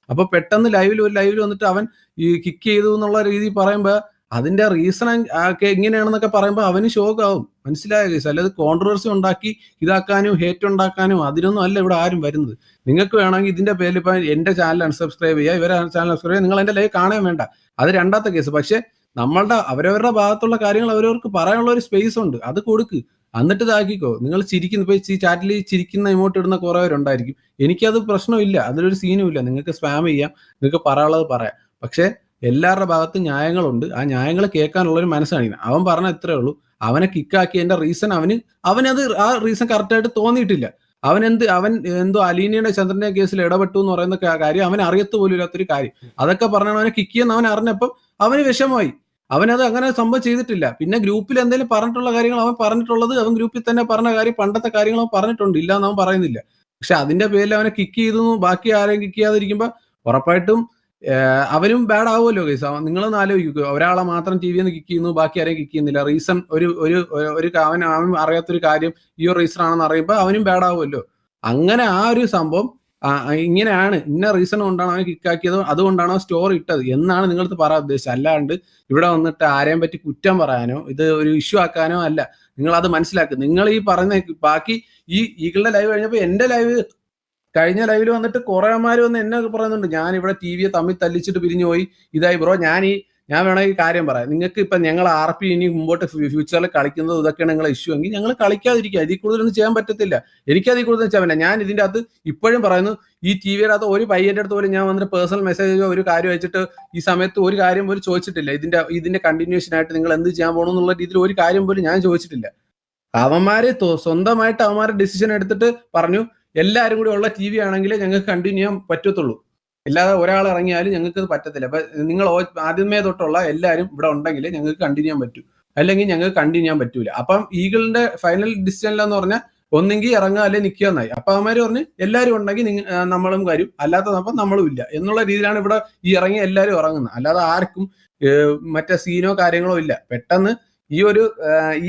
അപ്പൊ പെട്ടെന്ന് ലൈവിൽ വന്നിട്ട് അവൻ ഈ കിക്ക് ചെയ്തു എന്നുള്ള രീതി പറയുമ്പോ അതിന്റെ റീസൺ ഒക്കെ എങ്ങനെയാണെന്നൊക്കെ പറയുമ്പോൾ അവന് ഷോക്കാവും. മനസ്സിലായ കേസ്? അല്ലാതെ കോൺട്രവേഴ്സി ഉണ്ടാക്കി ഇതാക്കാനും ഹേറ്റ് ഉണ്ടാക്കാനും അതിനൊന്നും അല്ല ഇവിടെ ആരും വരുന്നത്. നിങ്ങൾക്ക് വേണമെങ്കിൽ ഇതിന്റെ പേരിൽ ഇപ്പൊ എന്റെ ചാനൽ അൺസബ്സ്ക്രൈബ് ചെയ്യുക, ഇവരെ ചാനൽ സബ്സ്ക്രൈബ് ചെയ്യുക, നിങ്ങൾ എന്റെ ലൈവ് കാണാൻ വേണ്ട, അത് രണ്ടാമത്തെ കേസ്. പക്ഷെ അവരവരുടെ ഭാഗത്തുള്ള കാര്യങ്ങൾ അവരവർക്ക് പറയാനുള്ള ഒരു സ്പേസ് ഉണ്ട്, അത് കൊടുക്ക്, എന്നിട്ട് ഇതാക്കിക്കോ. നിങ്ങൾ ചിരിക്കുന്ന ഇപ്പൊ ഈ ചാറ്റിൽ ചിരിക്കുന്ന ഇമോട്ട് ഇടുന്ന കുറെ പേരുണ്ടായിരിക്കും, എനിക്കത് പ്രശ്നമില്ല, അതിലൊരു സീനും ഇല്ല. നിങ്ങൾക്ക് സ്പാം ചെയ്യാം, നിങ്ങൾക്ക് പറയാനുള്ളത് പറയാം. പക്ഷെ എല്ലാവരുടെ ഭാഗത്ത് ന്യായങ്ങളുണ്ട്, ആ ന്യായങ്ങൾ കേൾക്കാനുള്ള ഒരു മനസ്സ് കാണിക്കണം. അവൻ പറഞ്ഞ ഇത്രേ ഉള്ളൂ, അവനെ കിക്കാക്കിയതിന്റെ റീസൺ അവനത് ആ റീസൺ കറക്റ്റ് ആയിട്ട് തോന്നിയിട്ടില്ല. അവൻ എന്തോ അലീനയുടെ ചന്ദ്രന്റെ കേസിൽ ഇടപെട്ടു എന്ന് പറയുന്ന കാര്യം അവൻ അറിയത്ത് പോലും ഇല്ലാത്തൊരു കാര്യം. അതൊക്കെ പറഞ്ഞാണ് അവനെ കിക്ക് ചെയ്യുന്ന അവൻ അറിഞ്ഞപ്പം അവന് വിഷമമായി. അവനത് അങ്ങനെ സംഭവം ചെയ്തിട്ടില്ല. പിന്നെ ഗ്രൂപ്പിൽ എന്തെങ്കിലും പറഞ്ഞിട്ടുള്ള കാര്യങ്ങൾ അവൻ പറഞ്ഞിട്ടുള്ളത്, അവൻ ഗ്രൂപ്പിൽ തന്നെ പറഞ്ഞ കാര്യം, പണ്ടത്തെ കാര്യങ്ങൾ അവൻ പറഞ്ഞിട്ടുണ്ട്, ഇല്ല എന്ന് അവൻ പറയുന്നില്ല. പക്ഷെ അതിന്റെ പേരിൽ അവനെ കിക്ക് ചെയ്തു, ബാക്കി ആരെയും കിക്ക് ചെയ്യാതിരിക്കുമ്പോ ഉറപ്പായിട്ടും അവരും ബാഡ് ആവുമല്ലോ കേസ്. നിങ്ങളൊന്ന് ആലോചിക്കുക, ഒരാളെ മാത്രം ടി വിന്ന് കിക്ക് ചെയ്യുന്നു, ബാക്കി ആരെയും കിക്ക് ചെയ്യുന്നില്ല. റീസൺ അവൻ അറിയാത്തൊരു കാര്യം ഈ ഒരു റീസൺ ആണെന്ന് അറിയുമ്പോൾ അവനും ബാഡ് ആവുമല്ലോ. അങ്ങനെ ആ ഒരു സംഭവം ഇങ്ങനെയാണ്, ഇന്ന റീസൺ കൊണ്ടാണ് അവനെ കിക്കാക്കിയത്, അതുകൊണ്ടാണ് സ്റ്റോറി ഇട്ടത് എന്നാണ് നിങ്ങളടുത്ത് പറയാൻ ഉദ്ദേശിച്ചത്. അല്ലാണ്ട് ഇവിടെ വന്നിട്ട് ആരെയും പറ്റി കുറ്റം പറയാനോ ഇത് ഒരു ഇഷ്യൂ ആക്കാനോ അല്ല. നിങ്ങൾ അത് മനസ്സിലാക്കുക. നിങ്ങൾ ഈ പറയുന്ന ബാക്കി ഈ ഈകളുടെ ലൈവ് കഴിഞ്ഞപ്പോൾ എന്റെ കഴിഞ്ഞ ലൈവിൽ വന്നിട്ട് കുറേമാര് വന്ന് എന്നെ പറയുന്നുണ്ട്, ഞാൻ ഇവിടെ ടി വിയെ തമ്മിൽ തല്ലിച്ചിട്ട് പിരിഞ്ഞു പോയി, ഇതായി ബ്രോ. ഞാൻ വേണമെങ്കിൽ കാര്യം പറയാം. നിങ്ങൾക്ക് ഇപ്പൊ ഞങ്ങൾ RP ഇനി മുമ്പോട്ട് ഫ്യൂച്ചറിൽ കളിക്കുന്നത് ഇതൊക്കെയാണ് നിങ്ങളെ ഇഷ്യൂ എങ്കിൽ ഞങ്ങൾ കളിക്കാതിരിക്കുക. ഇതിൽ കൂടുതലൊന്നും ചെയ്യാൻ പറ്റത്തില്ല. എനിക്കതിൽ കൂടുതൽ ചെയ്യാൻ പറ്റില്ല. ഞാൻ ഇതിന്റെ അകത്ത് ഇപ്പോഴും പറയുന്നു, ഈ ടി വിയുടെ അകത്ത് ഒരു പയ്യന്റെ അടുത്ത് പോലും ഞാൻ വന്നിട്ട് പേഴ്സണൽ മെസ്സേജോ ഒരു കാര്യം വെച്ചിട്ട് ഈ സമയത്ത് ഒരു കാര്യം പോലും ചോദിച്ചിട്ടില്ല. ഇതിന്റെ കണ്ടിന്യൂഷൻ ആയിട്ട് നിങ്ങൾ എന്ത് ചെയ്യാൻ പോകണം എന്നുള്ള രീതിയിൽ ഒരു കാര്യം പോലും ഞാൻ ചോദിച്ചിട്ടില്ല. അവന്മാര് സ്വന്തമായിട്ട് അവന്മാരുടെ ഡിസിഷൻ എടുത്തിട്ട് പറഞ്ഞു, എല്ലാവരും കൂടി ഉള്ള ടി വി ആണെങ്കിലേ ഞങ്ങൾക്ക് കണ്ടിന്യൂ ചെയ്യാൻ പറ്റത്തുള്ളൂ, അല്ലാതെ ഒരാൾ ഇറങ്ങിയാലും ഞങ്ങൾക്ക് അത് പറ്റത്തില്ല. അപ്പൊ നിങ്ങൾ ആദ്യമേ തൊട്ടുള്ള എല്ലാവരും ഇവിടെ ഉണ്ടെങ്കിലേ ഞങ്ങൾക്ക് കണ്ടിന്യൂ ചെയ്യാൻ പറ്റൂ, അല്ലെങ്കിൽ ഞങ്ങൾക്ക് കണ്ടിന്യൂ ചെയ്യാൻ പറ്റൂല. അപ്പം ഈഗിളിന്റെ ഫൈനൽ ഡിസിഷനിലെന്ന് പറഞ്ഞാൽ ഒന്നെങ്കിൽ ഇറങ്ങുക അല്ലെ നിൽക്കുക എന്നായി. അപ്പൊ അവന്മാര് പറഞ്ഞ് എല്ലാവരും ഉണ്ടെങ്കിൽ നമ്മളും വരും, അല്ലാത്തപ്പം നമ്മളും ഇല്ല എന്നുള്ള രീതിയിലാണ് ഇവിടെ ഈ ഇറങ്ങി എല്ലാവരും ഇറങ്ങുന്നത്. അല്ലാതെ ആർക്കും മറ്റേ സീനോ കാര്യങ്ങളോ ഇല്ല. പെട്ടെന്ന് ഈ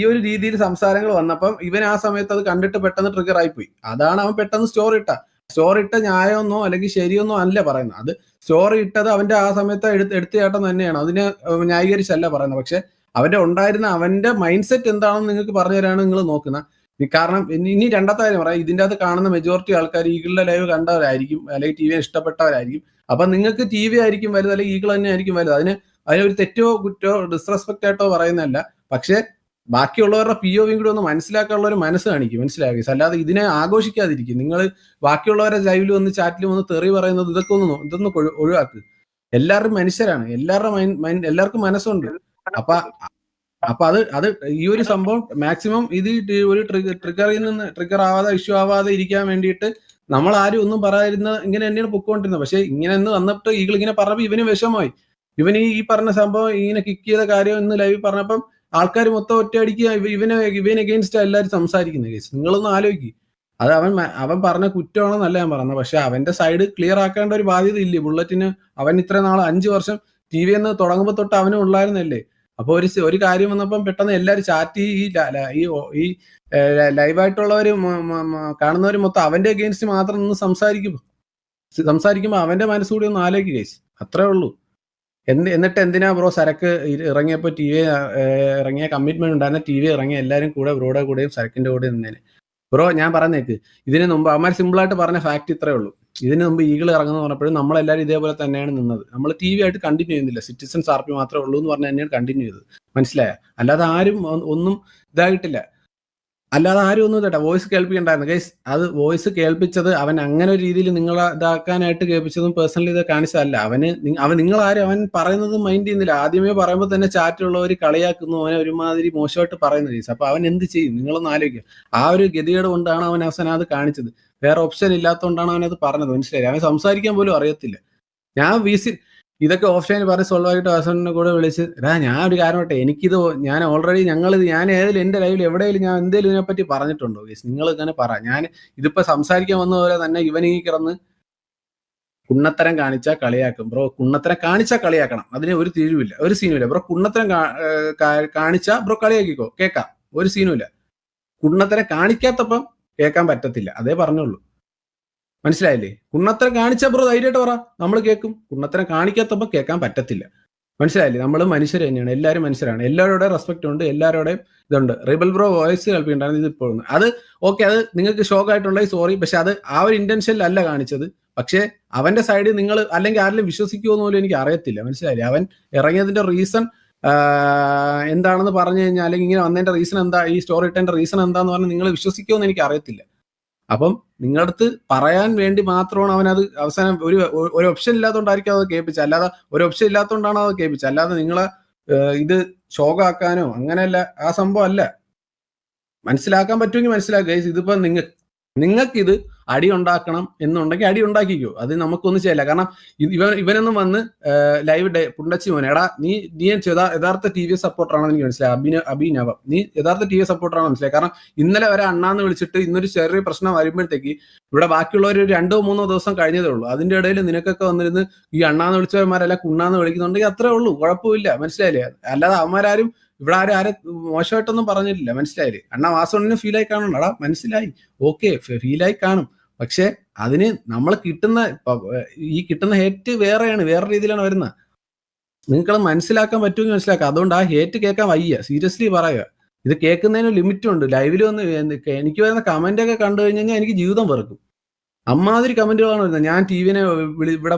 ഒരു രീതിയിൽ സംസാരങ്ങൾ വന്നപ്പം ഇവൻ ആ സമയത്ത് അത് കണ്ടിട്ട് പെട്ടെന്ന് ട്രിഗർ ആയിപ്പോയി. അതാണ് അവൻ പെട്ടെന്ന് സ്റ്റോറി ഇട്ട ന്യായമൊന്നോ അല്ലെങ്കിൽ ശരിയൊന്നോ അല്ല പറയുന്നത്. അത് സ്റ്റോറി ഇട്ടത് അവന്റെ ആ സമയത്ത് എടുത്തുചാട്ടം തന്നെയാണ്, അതിനെ ന്യായീകരിച്ചല്ല പറയുന്നത്. പക്ഷെ അവന്റെ മൈൻഡ് സെറ്റ് എന്താണെന്ന് നിങ്ങൾക്ക് പറഞ്ഞു തരാണ് നിങ്ങൾ നോക്കുന്നത്. കാരണം ഇനി രണ്ടാമത്തെ കാര്യം പറയാം, ഇതിന്റെ അകത്ത് കാണുന്ന മെജോറിറ്റി ആൾക്കാർ ഈഗിളിന്റെ ലൈവ് കണ്ടവരായിരിക്കും, അല്ലെങ്കിൽ ടി വിയെ ഇഷ്ടപ്പെട്ടവരായിരിക്കും. അപ്പൊ നിങ്ങൾക്ക് ടി വി ആയിരിക്കും വലുത്, അല്ലെങ്കിൽ ഈഗിൾ തന്നെ ആയിരിക്കും വലുത്. അതിനൊരു തെറ്റോ കുറ്റോ ഡിസ്റെസ്പെക്ട് ആയിട്ടോ പറയുന്നതല്ല. പക്ഷെ ബാക്കിയുള്ളവരുടെ POV കൂടി ഒന്ന് മനസ്സിലാക്കാനുള്ള ഒരു മനസ്സ് കാണിക്കും, മനസ്സിലാക്കി. അല്ലാതെ ഇതിനെ ആഘോഷിക്കാതിരിക്കും. നിങ്ങൾ ബാക്കിയുള്ളവരെ ലൈവിൽ വന്ന് ചാറ്റിൽ വന്ന് തെറി പറയുന്നത് ഇതൊന്നും ഒഴിവാക്ക്. എല്ലാവരും മനുഷ്യരാണ്, എല്ലാവർക്കും മനസ്സുണ്ട്. അപ്പൊ അത് ഈ ഒരു സംഭവം മാക്സിമം ഇത് ഒരു ട്രിഗർ ആവാതെ ഇഷ്യൂ ആവാതെ ഇരിക്കാൻ വേണ്ടിയിട്ട് നമ്മൾ ആരും ഒന്നും പറയാതിരുന്ന ഇങ്ങനെ തന്നെയാണ് പൊക്കോണ്ടിരുന്നത്. പക്ഷെ ഇങ്ങനെ ഒന്ന് വന്നിട്ട് ഈകൾ ഇങ്ങനെ പറഞ്ഞപ്പോൾ ഇവന് വിഷമമായി. ഇവന് ഈ പറഞ്ഞ സംഭവം ഇങ്ങനെ കിക്ക് ചെയ്ത കാര്യം ഇന്ന് ലൈവ് പറഞ്ഞപ്പം ആൾക്കാർ മൊത്തം ഒറ്റയടിക്ക് ഇവൻ അഗെയിൻസ്റ്റ് എല്ലാവരും സംസാരിക്കുന്ന കേസ്. നിങ്ങളൊന്ന് ആലോചിക്കും. അത് അവൻ പറഞ്ഞ കുറ്റമാണെന്നല്ല ഞാൻ പറഞ്ഞത്. പക്ഷെ അവന്റെ സൈഡ് ക്ലിയർ ആക്കേണ്ട ഒരു ബാധ്യത ഇല്ലേ ബുള്ളറ്റിന്? അവൻ ഇത്ര നാൾ 5 വർഷം TV എന്ന് തുടങ്ങുമ്പോൾ തൊട്ട് അവനും ഉള്ളായിരുന്നല്ലേ. അപ്പൊ ഒരു കാര്യം വന്നപ്പം പെട്ടെന്ന് എല്ലാവരും ചാറ്റ് ഈ ലൈവായിട്ടുള്ളവര് കാണുന്നവര് മൊത്തം അവന്റെ അഗെയിൻസ്റ്റ് മാത്രം നിന്ന് സംസാരിക്കുമ്പോ അവന്റെ മനസ്സുകൂടി ഒന്ന് ആലോചിക്കുക കേസ്. അത്രേ ഉള്ളൂ. എന്നിട്ട് എന്തിനാ ബ്രോ സരക്ക് ഇറങ്ങിയപ്പോ TV ഇറങ്ങിയ കമ്മിറ്റ്മെന്റ് ഉണ്ടായിരുന്ന TV ഇറങ്ങിയ എല്ലാവരും കൂടെ ബ്രോയുടെ കൂടെയും സരക്കിന്റെ കൂടെ നിന്നേനെ. ബ്രോ ഞാൻ പറഞ്ഞേക്ക്, ഇതിന് മുമ്പ് അവന്മാർ സിമ്പിളായിട്ട് പറഞ്ഞ ഫാക്ട് ഇത്രേ ഉള്ളൂ. ഇതിന് മുമ്പ് ഈഗിൾ ഇറങ്ങുന്ന പറഞ്ഞപ്പോഴും നമ്മളെല്ലാവരും ഇതേപോലെ തന്നെയാണ് നിന്നത്. നമ്മൾ TV ആയിട്ട് കണ്ടിന്യൂ ചെയ്യുന്നില്ല, സിറ്റിസൺസ് RP മാത്രമേ ഉള്ളൂ എന്ന് പറഞ്ഞ് തന്നെയാണ് കണ്ടിന്യൂ ചെയ്തത്. മനസ്സിലായ? അല്ലാതെ ആരും ഒന്നും ഇതായിട്ടില്ല. അല്ലാതെ ആരും ഒന്നും ഇതട്ടെ വോയിസ് കേൾപ്പിക്കണ്ടായിരുന്നു ഗൈസ്. അത് വോയിസ് കേൾപ്പിച്ചത് അവൻ അങ്ങനെ ഒരു രീതിയിൽ നിങ്ങളെ ഇതാക്കാനായിട്ട് കേൾപ്പിച്ചതും പേഴ്സണലി ഇത് കാണിച്ചതല്ല. നിങ്ങളാരും അവൻ പറയുന്നത് മൈൻഡ് ചെയ്യുന്നില്ല. ആദ്യമേ പറയുമ്പോൾ തന്നെ ചാറ്റുള്ളവർ കളിയാക്കുന്നു, അവനെ ഒരുമാതിരി മോശമായിട്ട് പറയുന്ന കേസ്. അപ്പൊ അവൻ എന്ത് ചെയ്യും? നിങ്ങളൊന്ന് ആലോചിക്കുക. ആ ഒരു ഗതികേട് കൊണ്ടാണ് അവൻ അവസാനം അത് കാണിച്ചത്. വേറെ ഓപ്ഷൻ ഇല്ലാത്തതുകൊണ്ടാണ് അവനത് പറഞ്ഞത്. മനസ്സിലായി? അവൻ സംസാരിക്കാൻ പോലും അറിയത്തില്ല. ഇതൊക്കെ ഓപ്ഷൻ പറഞ്ഞ് സോൾവ് ആയിട്ട് അവസാനം കൂടെ വിളിച്ച് ഞാൻ ഒരു കാര്യം പറയട്ടെ, എനിക്കിത് ഞാൻ ഓൾറെഡി ഞാൻ ഏതെങ്കിലും എന്റെ ലൈവിൽ എവിടെയെങ്കിലും ഞാൻ എന്തെങ്കിലും ഇതിനെപ്പറ്റി പറഞ്ഞിട്ടുണ്ടോ ഗൈസ്? നിങ്ങൾ ഇങ്ങനെ പറ. ഞാൻ ഇതിപ്പോ സംസാരിക്കാൻ വന്ന പോലെ തന്നെ ഇവൻ ഈ കിടന്ന് കുണ്ണത്തരം കാണിച്ചാൽ കളിയാക്കും. ബ്രോ കുണ്ണത്തരം കാണിച്ചാൽ കളിയാക്കണം, അതിന് ഒരു തീരുവില്ല, ഒരു സീനുമില്ല. ബ്രോ കുണ്ണത്തരം കാണിച്ചാൽ ബ്രോ കളിയാക്കിക്കോ, കേൾക്കാം, ഒരു സീനുമില്ല. കുണ്ണത്തരം കാണിക്കാത്തപ്പം കേൾക്കാൻ പറ്റത്തില്ല, അതേ പറഞ്ഞുള്ളൂ. മനസ്സിലായില്ലേ? കുണ്ണത്തരം കാണിച്ച ബ്രോ ധൈര്യമായിട്ട് പറ, നമ്മൾ കേൾക്കും. കുണ്ണത്തരം കാണിക്കാത്തപ്പോൾ കേൾക്കാൻ പറ്റത്തില്ല. മനസ്സിലായില്ലേ? നമ്മൾ മനുഷ്യർ തന്നെയാണ്, എല്ലാവരും മനുഷ്യരാണ്, എല്ലാവരുടെയും റെസ്പെക്ട് ഉണ്ട്, എല്ലാവരുടെയും ഇതുണ്ട്. റിബൽ ബ്രോ വോയിസ് കേൾപ്പിണ്ടായിരുന്നു ഇത് ഇപ്പോൾ അത് ഓക്കെ, അത് നിങ്ങൾക്ക് ഷോക്ക് ആയിട്ടുണ്ടെങ്കിൽ സോറി, പക്ഷെ അത് ആ ഒരു ഇന്റൻഷനിലല്ല കാണിച്ചത്. പക്ഷേ അവന്റെ സൈഡിൽ നിങ്ങൾ അല്ലെങ്കിൽ ആരെങ്കിലും വിശ്വസിക്കുമോ പോലും എനിക്ക് അറിയത്തില്ല. മനസ്സിലായില്ലേ? അവൻ ഇറങ്ങിയതിന്റെ റീസൺ എന്താണെന്ന് പറഞ്ഞു കഴിഞ്ഞാൽ, അല്ലെങ്കിൽ ഇങ്ങനെ വന്നതിന്റെ റീസൺ എന്താ, ഈ സ്റ്റോറി ഇട്ടതിന്റെ റീസൺ എന്താന്ന് പറഞ്ഞാൽ നിങ്ങൾ വിശ്വസിക്കുമോ എന്ന് എനിക്ക് അറിയത്തില്ല. അപ്പം നിങ്ങളുടെ അടുത്ത് പറയാൻ വേണ്ടി മാത്രമാണ് അവനത് അവസാനം ഒരു ഓപ്ഷൻ ഇല്ലാത്തതുകൊണ്ടായിരിക്കും അത് കേൾപ്പിച്ചത്, അല്ലാതെ ഒരു ഓപ്ഷൻ ഇല്ലാത്തതുകൊണ്ടാണ് അത് കേൾപ്പിച്ചത്, അല്ലാതെ നിങ്ങളെ ഇത് ഷോക്കാക്കാനോ അങ്ങനെയല്ല, ആ സംഭവം അല്ല. മനസ്സിലാക്കാൻ പറ്റുമെങ്കിൽ മനസ്സിലാക്കുക. ഇതിപ്പോ നിങ്ങൾക്കിത് അടി ഉണ്ടാക്കണം എന്നുണ്ടെങ്കിൽ അടി ഉണ്ടാക്കിക്കോ, അത് നമുക്കൊന്നും ചെയ്യില്ല. കാരണം ഇവനൊന്നും വന്ന് ലൈവ് പുണ്ടച്ചി മോനെ, എടാ നീ യഥാർത്ഥ ടി വി സപ്പോർട്ടറാണെന്ന് എനിക്ക് മനസ്സിലായി. അഭിനവം, നീ യഥാർത്ഥ ടി വി സപ്പോർട്ടറാണെന്ന് മനസ്സിലായി. കാരണം ഇന്നലെ വരെ അണ്ണാന്ന് വിളിച്ചിട്ട് ഇന്നൊരു ചെറിയ പ്രശ്നം വരുമ്പോഴത്തേക്ക് ഇവിടെ ബാക്കിയുള്ളവർ 2-3 ദിവസം കഴിഞ്ഞതേ ഉള്ളൂ. അതിന്റെ ഇടയിൽ നിനക്കൊക്കെ വന്നിരുന്ന് ഈ അണ്ണാന്ന് വിളിച്ചവന്മാരല്ല കുണ്ണാന്ന് വിളിക്കുന്നുണ്ടെങ്കിൽ അത്രേ ഉള്ളൂ, കുഴപ്പമില്ല. മനസ്സിലായില്ലേ? അല്ലാതെ അവന്മാരും ഇവിടെ ആരും മോശമായിട്ടൊന്നും പറഞ്ഞിട്ടില്ല. മനസ്സിലായില്ലേ? അണ്ണാ വാസോണിന് ഫീലായി കാണണം. എടാ മനസ്സിലായി, ഓക്കെ, ഫീലായി കാണും. പക്ഷെ അതിന് നമ്മൾ ഈ കിട്ടുന്ന ഹേറ്റ് വേറെ രീതിയിലാണ് വരുന്നത്. നിങ്ങൾക്കത് മനസ്സിലാക്കാൻ പറ്റുമെങ്കിൽ മനസ്സിലാക്കാം. അതുകൊണ്ട് ആ ഹേറ്റ് കേൾക്കാൻ വയ്യ, സീരിയസ്ലി പറയുക. ഇത് കേൾക്കുന്നതിന് ലിമിറ്റ് ഉണ്ട്. ലൈവിൽ വന്ന് എനിക്ക് വരുന്ന കമന്റ് ഒക്കെ കണ്ടു കഴിഞ്ഞാൽ എനിക്ക് ജീവിതം വെറുക്കും. അമ്മാതിരി കമന്റുകളാണ് വരുന്നത്. ഞാൻ ടി വിനെ ഇവിടെ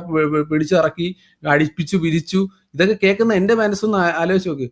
പിടിച്ചിറക്കി, അടിപ്പിച്ചു, പിരിച്ചു, ഇതൊക്കെ കേൾക്കുന്ന എന്റെ മനസ്സൊന്ന് ആലോചിച്ച് നോക്ക്.